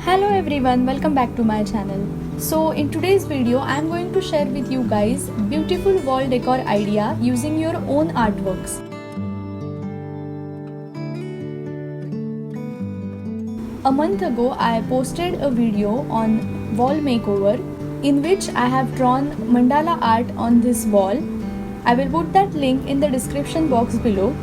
Hello everyone, welcome back to my channel. So in today's video I am going to share with you guys beautiful wall decor idea using your own artworks. A month ago I posted a video on wall makeover in which I have drawn mandala art on this wall. I will put that link in the description box below.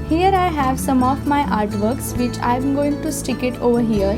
Here I have some of my artworks which I am going to stick it over here.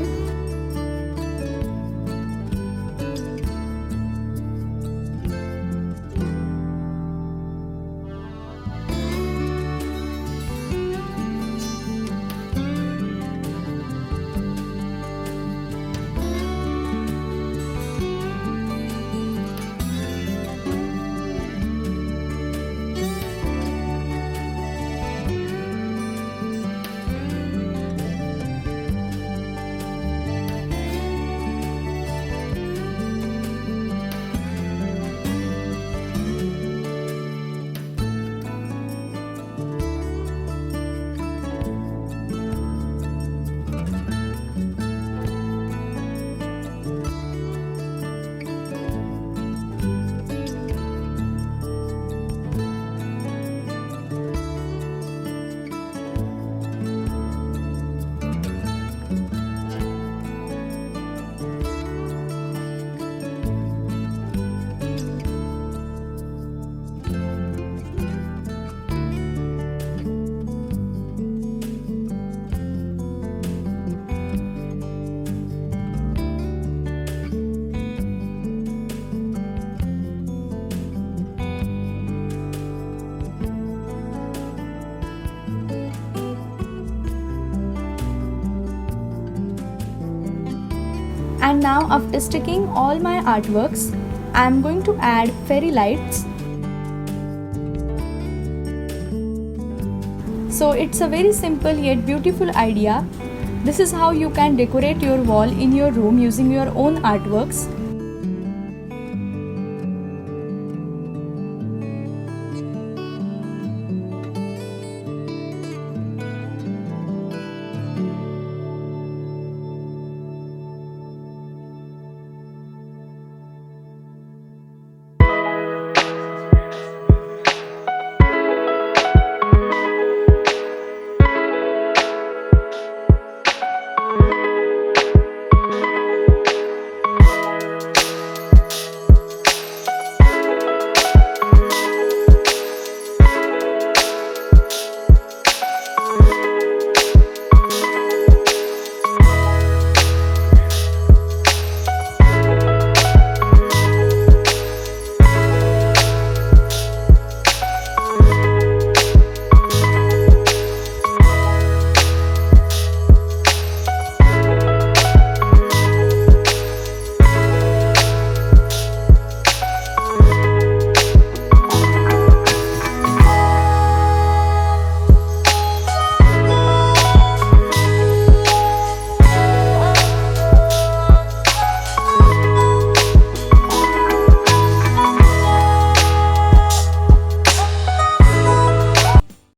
And now after sticking all my artworks, I am going to add fairy lights. So it's a very simple yet beautiful idea. This is how you can decorate your wall in your room using your own artworks.